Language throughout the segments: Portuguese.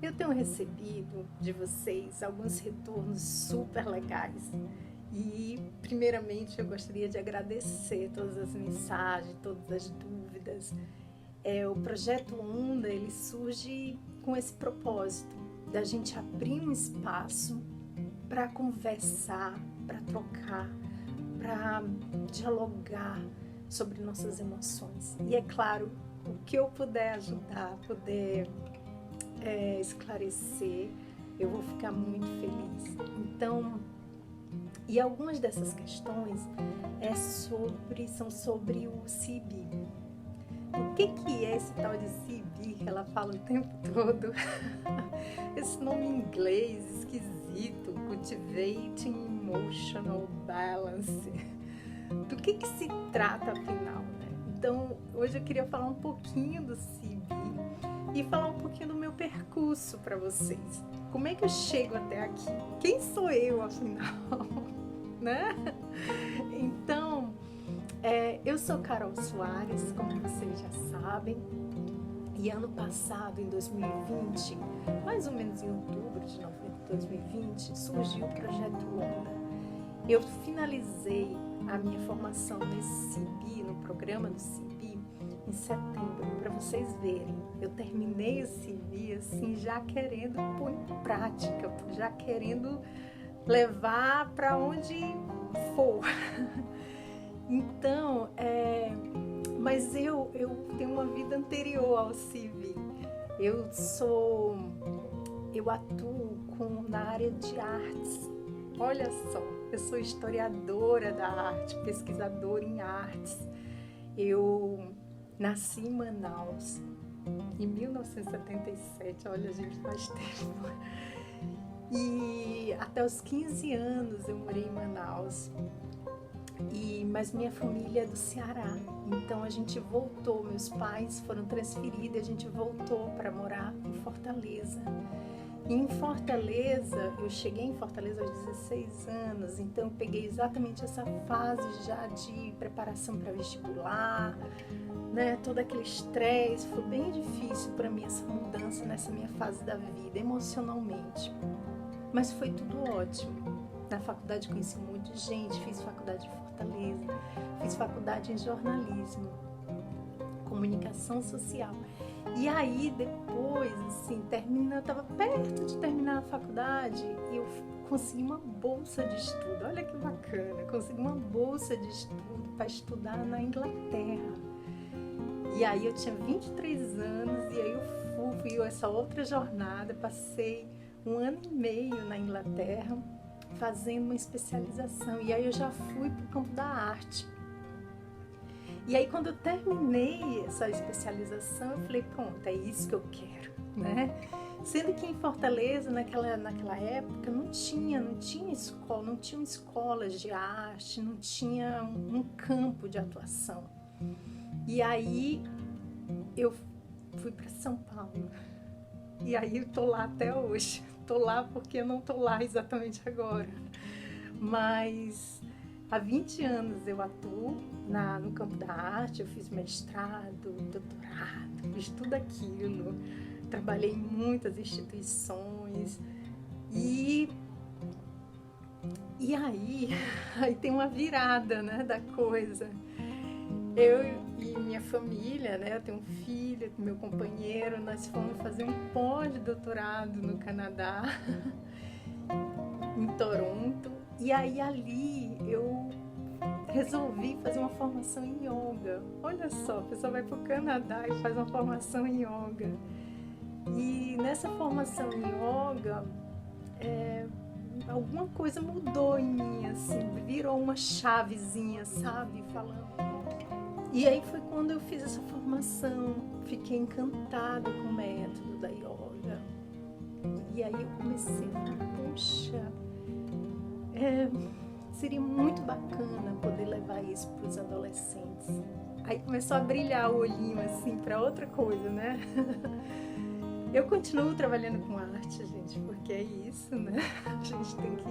Eu tenho recebido de vocês alguns retornos super legais e, primeiramente, eu gostaria de agradecer todas as mensagens, todas as dúvidas. O projeto Onda, ele surge com esse propósito da gente abrir um espaço para conversar, para trocar, para dialogar sobre nossas emoções. E é claro, o que eu puder ajudar, puder esclarecer, eu vou ficar muito feliz. Então, e algumas dessas questões são sobre o CB. O que é esse tal de CB que ela fala o tempo todo? Esse nome em inglês esquisito, Cultivating Emotional Balance. Do que se trata afinal, né? Então, hoje eu queria falar um pouquinho do CB e falar um pouquinho do meu percurso para vocês. Como é que eu chego até aqui? Quem sou eu, afinal? Né? Então, eu sou Carol Soares, como vocês já sabem, e ano passado, em 2020, mais ou menos em outubro de 2020, surgiu o Projeto Onda. Eu finalizei a minha formação nesse CB, no programa do CB, em setembro, para vocês verem. Eu terminei o CB assim, já querendo pôr em prática, já querendo levar para onde for. Então, mas eu tenho uma vida anterior ao CB. Eu atuo na área de artes. Olha só, eu sou historiadora da arte, pesquisadora em artes. Eu nasci em Manaus em 1977, olha gente, faz tempo. E até os 15 anos eu morei em Manaus. Mas minha família é do Ceará, então a gente voltou, meus pais foram transferidos e a gente voltou para morar em Fortaleza. E em Fortaleza, eu cheguei em Fortaleza aos 16 anos, então eu peguei exatamente essa fase já de preparação para vestibular, né? Todo aquele estresse, foi bem difícil para mim essa mudança nessa minha fase da vida, emocionalmente. Mas foi tudo ótimo. Na faculdade conheci um monte de gente, fiz faculdade em Fortaleza, fiz faculdade em jornalismo, comunicação social. E aí depois, assim, eu estava perto de terminar a faculdade e eu consegui uma bolsa de estudo. Olha que bacana, consegui uma bolsa de estudo para estudar na Inglaterra. E aí eu tinha 23 anos e aí eu fui essa outra jornada, passei 1 ano e meio na Inglaterra, fazendo uma especialização, e aí eu já fui para o campo da arte. E aí quando eu terminei essa especialização, eu falei, pronto, é isso que eu quero, né? Sendo que em Fortaleza, naquela época, não tinha escola, não tinham escolas de arte, não tinha um campo de atuação. E aí eu fui para São Paulo, e aí eu tô lá até hoje. Tô lá porque eu não tô lá exatamente agora, mas há 20 anos eu atuo no campo da arte. Eu fiz mestrado, doutorado, fiz tudo aquilo, trabalhei em muitas instituições e aí tem uma virada, né, da coisa. Eu e minha família, né, eu tenho um filho, meu companheiro, nós fomos fazer um pós-doutorado no Canadá, em Toronto, e aí ali eu resolvi fazer uma formação em yoga. Olha só, a pessoa vai para o Canadá e faz uma formação em yoga. E nessa formação em yoga, alguma coisa mudou em mim, assim, virou uma chavezinha, sabe, falando. E aí foi quando eu fiz essa formação, fiquei encantada com o método da yoga. E aí eu comecei a falar, poxa, seria muito bacana poder levar isso para os adolescentes. Aí começou a brilhar o olhinho assim para outra coisa, né? Eu continuo trabalhando com arte, gente, porque é isso, né? A gente tem que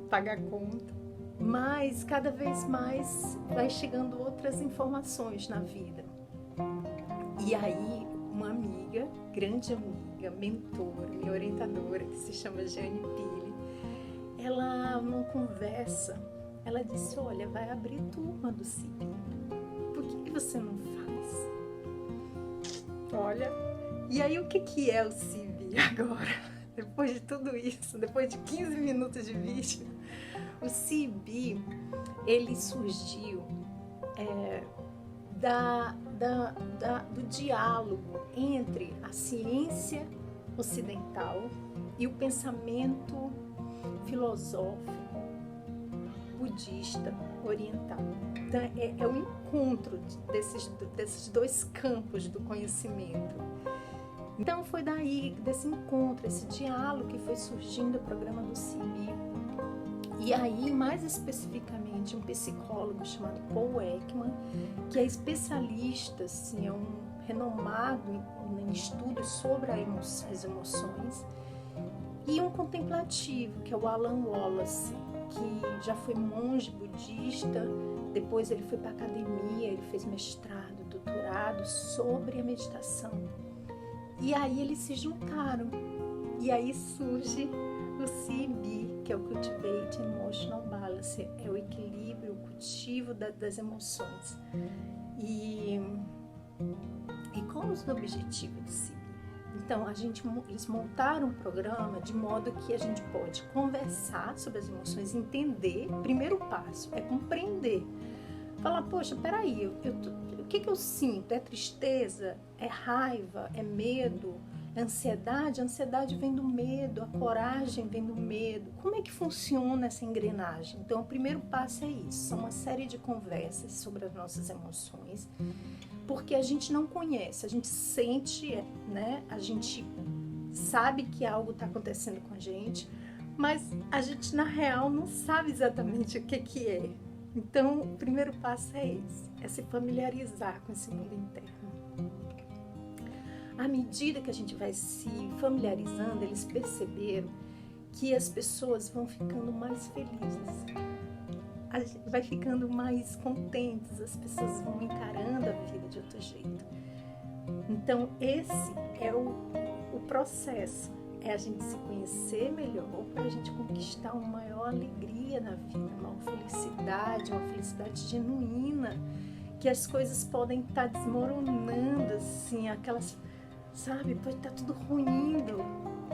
pagar conta. Mas cada vez mais vai chegando outras informações na vida. E aí uma amiga, grande amiga, mentora, minha orientadora, que se chama Jane Pili. Ela, numa conversa, ela disse, olha, vai abrir turma do CIB. Por que você não faz? Olha, e aí o que é o CIB agora? Depois de tudo isso, depois de 15 minutos de vídeo, o CIB, ele surgiu do diálogo entre a ciência ocidental e o pensamento filosófico budista oriental. Então, é o encontro desses dois campos do conhecimento. Então foi daí, desse encontro, esse diálogo, que foi surgindo o programa do CIB. E aí, mais especificamente, um psicólogo chamado Paul Ekman, que é especialista, assim, é um renomado em estudos sobre as emoções, e um contemplativo, que é o Alan Wallace, que já foi monge budista, depois ele foi para a academia, ele fez mestrado, doutorado sobre a meditação. E aí eles se juntaram, e aí surge o CEB, que é o Cultivate Emotional Balance, é o equilíbrio, o cultivo das emoções. E qual é o objetivo do CEB? Então, eles montaram um programa de modo que a gente pode conversar sobre as emoções, entender. Primeiro passo é compreender. Falar, poxa, peraí, o que eu sinto? É tristeza? É raiva? É medo? É ansiedade? A ansiedade vem do medo, a coragem vem do medo. Como é que funciona essa engrenagem? Então, o primeiro passo é isso. São uma série de conversas sobre as nossas emoções, porque a gente não conhece, a gente sente, né? A gente sabe que algo está acontecendo com a gente, mas a gente, na real, não sabe exatamente o que é. Então, o primeiro passo é esse, é se familiarizar com esse mundo interno. À medida que a gente vai se familiarizando, eles perceberam que as pessoas vão ficando mais felizes, vai ficando mais contentes, as pessoas vão encarando a vida de outro jeito. Então, esse é o processo, é a gente se conhecer melhor para a gente conquistar uma maior alegria na vida, uma felicidade genuína, que as coisas podem estar desmoronando, assim, aquelas, sabe, pode estar tudo ruindo,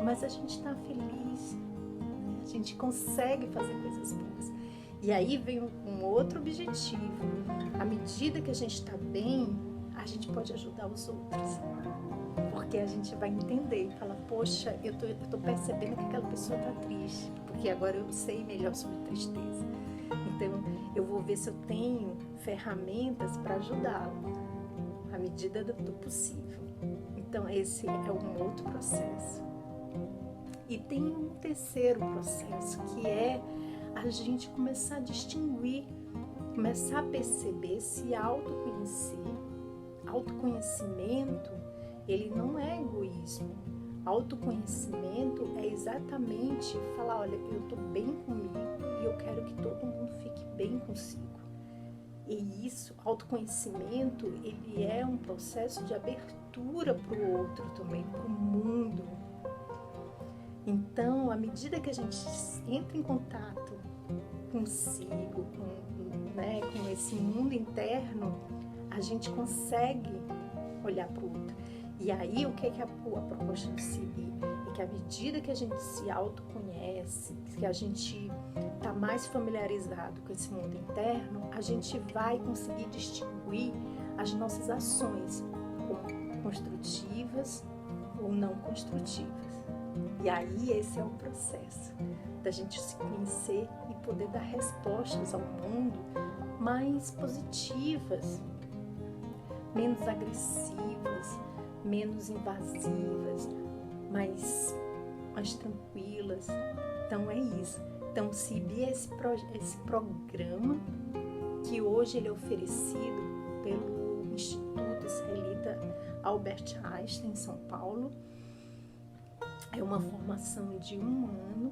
mas a gente está feliz, né? A gente consegue fazer coisas boas. E aí vem um outro objetivo. À medida que a gente está bem, a gente pode ajudar os outros. Porque a gente vai entender e falar, poxa, eu tô percebendo que aquela pessoa está triste, porque agora eu sei melhor sobre tristeza. Então, eu vou ver se eu tenho ferramentas para ajudá-lo, à medida do possível. Então, esse é um outro processo. E tem um terceiro processo, que é a gente começar a distinguir, começar a perceber, se autoconhecer. Autoconhecimento, ele não é egoísmo. Autoconhecimento é exatamente falar, olha, eu estou bem comigo e eu quero que todo mundo fique bem consigo. E isso, autoconhecimento, ele é um processo de abertura para o outro também, para o mundo. Então, à medida que a gente entra em contato consigo, com esse mundo interno, a gente consegue olhar para o outro. E aí, o que é a proposta do CIB? É que à medida que a gente se autoconhece, que a gente está mais familiarizado com esse mundo interno, a gente vai conseguir distinguir as nossas ações, como construtivas ou não construtivas. E aí, esse é o processo da gente se conhecer e poder dar respostas ao mundo mais positivas, menos agressivas, menos invasivas, mais tranquilas. Então, é isso. Então, o CIB é esse programa que hoje ele é oferecido pelo Instituto Israelita Albert Einstein, em São Paulo. É uma formação de 1 ano,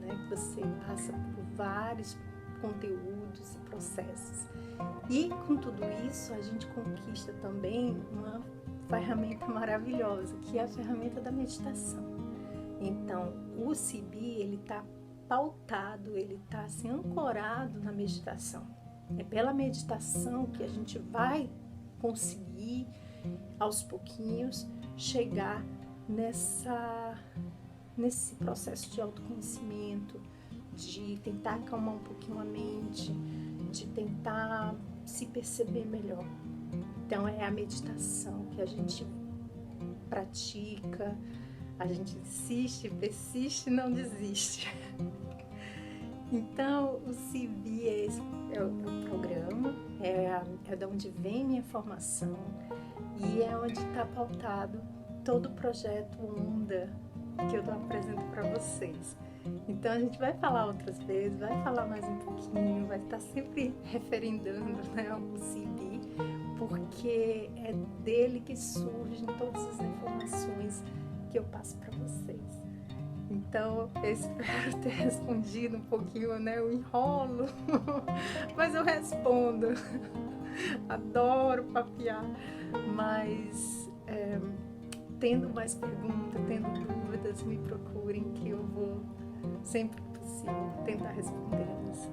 né, que você passa por vários conteúdos e processos. E com tudo isso, a gente conquista também uma ferramenta maravilhosa, que é a ferramenta da meditação. Então, o CB, ele está pautado, ele está assim, ancorado na meditação. É pela meditação que a gente vai conseguir, aos pouquinhos, chegar nesse processo de autoconhecimento, de tentar acalmar um pouquinho a mente, de tentar se perceber melhor. Então, é a meditação que a gente pratica, a gente insiste, persiste, não desiste. Então, o CB é o programa, é de onde vem minha formação e é onde está pautado todo o projeto Onda que eu apresento para vocês. Então, a gente vai falar outras vezes, vai falar mais um pouquinho, vai estar sempre referendando, né, o CB, porque é dele que surgem todas as informações que eu passo para vocês. Então, eu espero ter respondido um pouquinho, né? Eu enrolo, mas eu respondo. Adoro papear, mas tendo mais perguntas, tendo dúvidas, me procurem que eu vou, sempre que possível, tentar respondê-las.